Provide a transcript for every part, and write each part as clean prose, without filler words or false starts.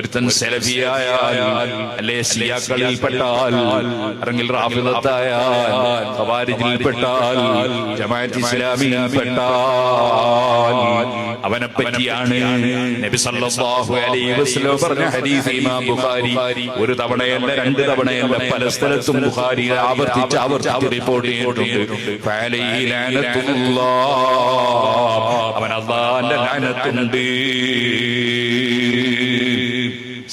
ഒരുത്തൻ സലഫിയായാൽ അല്ലെ ശിയാക്കളിൽപ്പെട്ടാൽ അല്ലെങ്കിൽ റാഫിദത്തായാൽ ഖവാരിജിൽപ്പെട്ടാൽ ജമാഅത്ത് ഇസ്ലാമിയിൽപ്പെട്ടാൽ അവനെ പറ്റിയാണ് നബി സല്ലല്ലാഹു അലൈഹി വസല്ലം പറഞ്ഞ ഹദീസ് ഇമാം ബുഖാരി ഒരു തവണയല്ല രണ്ട് തവണയല്ല പല സ്ഥലത്തും ബുഖാരി ആവർത്തിച്ച് റിപ്പോർട്ട് ചെയ്തിട്ടുണ്ട്. ഫഅലൈഹി ലഅനത്തുല്ലാഹ്, അവൻ അല്ലാഹുവിന്റെ ലഅനത്തുണ്ട്.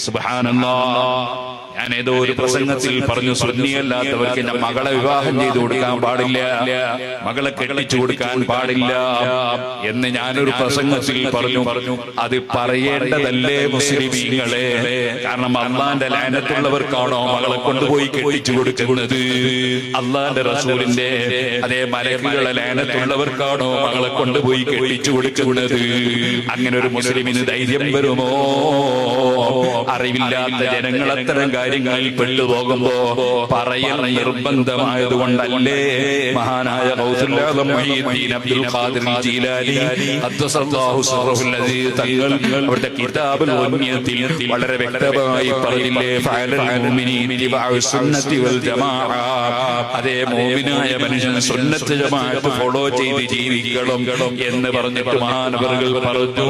സുബ്ഹാനല്ലാഹ്. ഞാൻ ഏതോ ഒരു പ്രസംഗത്തിൽ പറഞ്ഞു, സുന്നിയല്ലാത്തവർക്ക് മകളെ വിവാഹം ചെയ്തു കൊടുക്കാൻ പാടില്ല, മകളെ കെട്ടിച്ചു കൊടുക്കാൻ പാടില്ല എന്ന് ഞാനൊരു പ്രസംഗത്തിൽ പറഞ്ഞു. അത് പറയേണ്ടതല്ലേ മുസ്ലിമീങ്ങളെ? കാരണം അള്ളാന്റെ ലഅനത്തുള്ളവർക്കാണോ മകളെ കൊണ്ടുപോയി കെട്ടിച്ചു കൊടുക്കുന്നത്? അള്ളാന്റെ റസൂലിന്റെ അതേ മലക്കുകളെ ലഅനത്തുള്ളവർക്കാണോ മകളെ കൊണ്ടുപോയി കെട്ടിച്ചു കൊടുക്കുന്നത്? അങ്ങനെ ഒരു മുസ്ലിമിന് ധൈര്യം വരുമോ? അറിവില്ലാത്ത ജനങ്ങൾ അത്തരം കാര്യങ്ങളിൽ പെട്ടുപോകുമ്പോ പറയൽ നിർബന്ധമായതുകൊണ്ടല്ലേ മഹാനായ ഗൗസുൽ ആദം മുഹീദ്ദീൻ അബ്ദുൽ ഖാദിർ ജീലാനി ഖദ്ദസല്ലാഹു സിർറഹുൽ അസീസ് തങ്ങൾ അവിടുത്തെ കിതാബുൽ ഉമ്മിയത്തിൽ വളരെ വ്യക്തമായി പറഞ്ഞില്ലേ, ഫഅലൽ മുഅ്മിനീന ഇത്തിബാഉ സുന്നത്തി വൽ ജമാഅ. അതേ മുഅ്മിനായ മനുഷ്യൻ സുന്നത്ത് ജമാഅത്ത് ഫോളോ ചെയ്ത് ജീവിക്കണം എന്ന് പറഞ്ഞിട്ട് മഹാനവറുകൾ പറഞ്ഞു.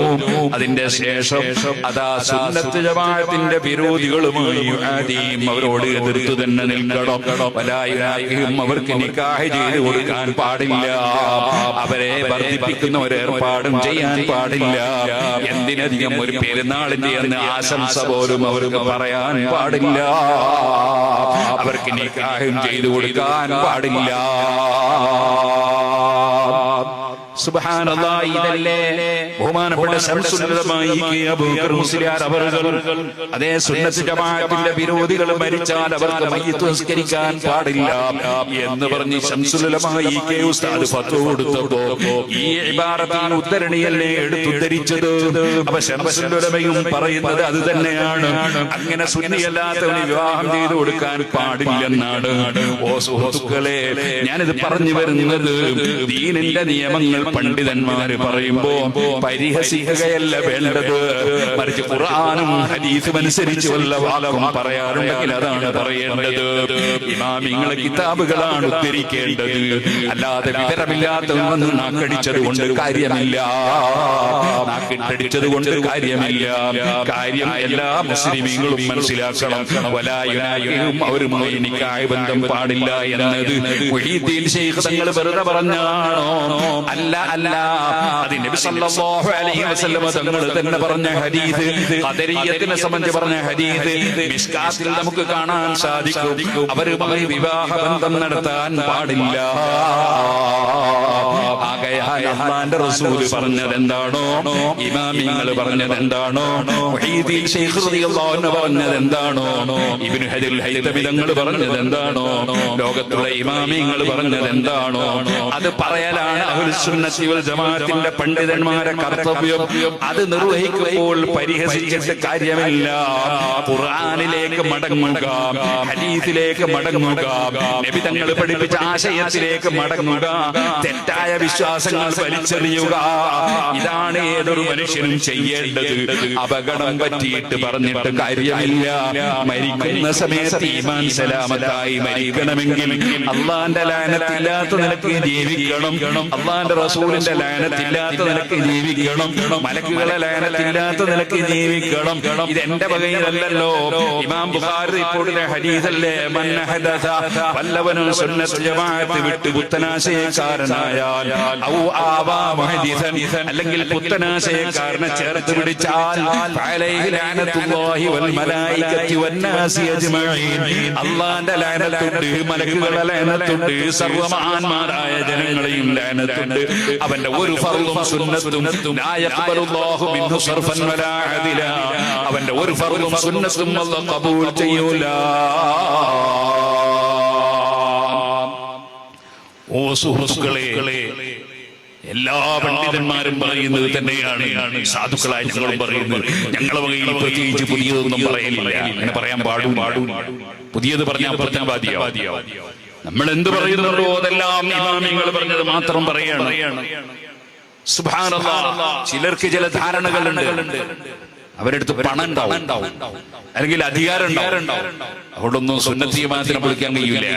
അതിന്റെ ശേഷം അതാ സുന്നത്ത് ജമാഅത്തിന്റെ വിരോധികളുമായി അവരോട് എതിർത്ത് തന്നെ നിൽക്കണം. അവർക്ക് നിക്കാഹ് ചെയ്ത് കൊടുക്കാൻ പാടില്ല, അവരെ വർദ്ധിപ്പിക്കുന്ന ഒരു ഏർപ്പാടും ചെയ്യാൻ പാടില്ല. എന്തിനധികം ഒരു പെരുന്നാളിന്റെ അന്ന് ആശംസ പോലും അവർക്ക് പറയാൻ പാടില്ല, അവർക്ക് നിക്കാഹും ചെയ്തു കൊടുക്കാൻ പാടില്ല. സുബ്ഹാനല്ലാഹ്. ഇതല്ലേ ബഹുമാനപ്പെട്ട ശംസുല്ലമായി അബൂബക്കർ മുസ്ലിയാർ അവറുകൾ അതേ സുന്നത്ത് ജമാഅത്തിന്റെ വിരോധികൾ മരിച്ചാൽ അവർക്ക് മയ്യിത്ത് നിസ്കരിക്കാൻ പാടില്ല എന്ന് പറഞ്ഞ് ശംസുല്ലമായി ഉസ്താദ് ഫത്വ കൊടുത്തപ്പോ ഈ ഇബാറത്തിൽ ഉദ്ധരണിയല്ലേ എടുത്തുദ്ധരിച്ചത്? അപ്പൊ ശംസുല്ലമയും പറയുന്നത് അത് തന്നെയാണ്. അങ്ങനെ സുന്നിയല്ലാത്തവന് വിവാഹം ചെയ്തു കൊടുക്കാൻ പാടില്ലെന്നാണ്. ഓ സുഹൃത്തുക്കളെ, ഞാനിത് പറഞ്ഞു വരുന്നത് ദീനിന്റെ നിയമങ്ങൾ പണ്ഡിതന്മാര് പറയുമ്പോ പരിഹസിക്കുകയല്ല വേണ്ടത്, മറിച്ച് ഖുർആനും ഹദീസും അനുസരിച്ച് വല്ല വാക്കും പറയാറുണ്ടെങ്കിൽ അതാണ് പറയേണ്ടത്. ഇമാമിങ്ങളെ കിതാബുകളാണ് ഉദ്ധരിക്കേണ്ടത്, അല്ലാതെ വിവരമില്ലാത്തവന്ന് നാക്കടിച്ചത് കൊണ്ട് കാര്യമില്ല, നാക്കിട്ടടിച്ചത് കൊണ്ട് കാര്യമില്ല. കാര്യം എല്ലാ മുസ്ലിമീങ്ങളും മനസ്സിലാക്കണം. വലായുനായും അവരുമായി നിക്കാഹ് ബന്ധം പാടില്ല എന്നത് മുഹീദ്ദീൻ ശൈഖ് തങ്ങൾ വെറുതെ പറഞ്ഞാണോ? അല്ല, അത് നബി സല്ലല്ലാഹു അലൈഹി വസല്ലം തങ്ങൾ തന്നെ പറഞ്ഞ ഹദീസ്, ഖദരിയ്യത്തിനെ സംബന്ധിച്ച് പറഞ്ഞ ഹദീസ് മിശ്കാത്തിൽ നമുക്ക് കാണാൻ സാധിക്കും. അവരുമായി വിവാഹ ബന്ധം നടത്താൻ പാടില്ല. ആകയാൽ അല്ലാഹുവിന്റെ റസൂൽ പറഞ്ഞത് എന്താണോ, ഇമാമിങ്ങൾ പറഞ്ഞത് എന്താണോ, മുഹീദ്ദീൻ ശൈഖ് റളിയല്ലാഹു അൻഹു പറഞ്ഞത് എന്താണോ, ഇബ്നു ഹജറുൽ ഹൈതമി തങ്ങൾ പറഞ്ഞത് എന്താണോ, ലോകത്തുള്ള ഇമാമിങ്ങൾ പറഞ്ഞത് എന്താണോ, അത് പറയലാണ് അഹ്ലുസ് സുന്നത്തി വൽ ജമാഅത്തിന്റെ പണ്ഡിതന്മാരെ കർത്തവ്യം. അത് നിർവഹിക്കുമ്പോൾ പരിഹസിച്ചിട്ട് കാര്യമില്ല. ഖുർആനിലേക്ക് മടങ്ങുക, ഹദീസിലേക്ക് മടങ്ങുക, നബി തങ്ങൾ പഠിപ്പിച്ച ആശയത്തിലേക്ക് മടങ്ങുക, തെറ്റായ വിശ്വാസങ്ങൾ വലിച്ചെറിയുക. ഇതാണ് ഏതൊരു മനുഷ്യനും ചെയ്യേണ്ടത്. അപകടം പറ്റിയിട്ട് പറഞ്ഞിട്ട് കാര്യമില്ല. മരിക്കുന്ന സമയത്ത് ഈമാൻ സലാമത്തായി മരിക്കണമെങ്കിൽ അള്ളാന്റെ ലഅനത്തില്ലാത്ത നിലക്ക് ജീവിക്കണം, അള്ളാന്റെ റസൂലിന്റെ ലഅനത്തില്ലാത്ത നിലക്ക് ജീവിക്കണം, മലക്കുകളെ ലഅനത്തില്ലാത്ത നിലക്ക് ജീവിക്കണം. ഇത് എന്റെ വകയിലല്ലോ. ഇമാം ബുഖാരി റിപ്പോർട്ടിലെ ഹദീസല്ലേ, മൻ ഹദസ, വല്ലവനും സുന്നത്ത് ജമാഅത്ത് വിട്ട് പുത്തനാശയക്കാരനായാൽ ഔ ആവാ മുഹദിസൻ, അല്ലെങ്കിൽ പുത്തനാശയക്കാരനെ ചേർത്ത് പിടിച്ചാൽ ഫഅലൈഹി ലഅനത്തുല്ലാഹി വൽ മലായികത്തി വന്നാസി അജ്മഈൻ, അല്ലാഹുവിന്റെ ലഅനത്തുണ്ട്, മലക്കുകളുടെ ലഅനത്തുണ്ട്, സർവ്വമഹാന്മാരായ ജനങ്ങളെയും ലഅനത്തുണ്ട്. അവന്റെ ഒരു ഫർളും സുന്നത്തും ലാ യഖ്ബലുല്ലാഹു മിൻഹു സർഫൻ വലാ അദില, അവന്റെ ഒരു ഫർളും സുന്നത്തും അല്ലാഹു ഖബൂൽ ചെയ്യൂല. ഓ സുഹൃത്തുക്കളെ, എല്ലാ പണ്ഡിതന്മാരും പറയുന്നത് തന്നെയാണ്, സാധുക്കളായ ഞങ്ങളും പറയുന്നത്. ഞങ്ങളെ വകയിൽ പ്രത്യേകിച്ച് പുതിയതൊന്നും പറയലില്ല. അങ്ങനെ പറയാൻ പാടും. പുതിയത് പറഞ്ഞാൽ പ്രത്യാവാദിയാവും. നമ്മൾ എന്ത് പറയുന്നുണ്ടോ അതെല്ലാം ഇമാമിങ്ങൾ പറഞ്ഞത് മാത്രം പറയാണ്. സുബ്ഹാനല്ലാഹ്. ചിലർക്ക് ചില ധാരണകളുണ്ട്. അവരുടെ അടുത്ത് പണം ഉണ്ടാവും, അല്ലെങ്കിൽ അധികാരം ഉണ്ടാവും. അതുകൊണ്ടൊന്നും സുന്നത്തി ജമാഅത്തിനെ വിളിക്കാൻ കഴിയില്ല.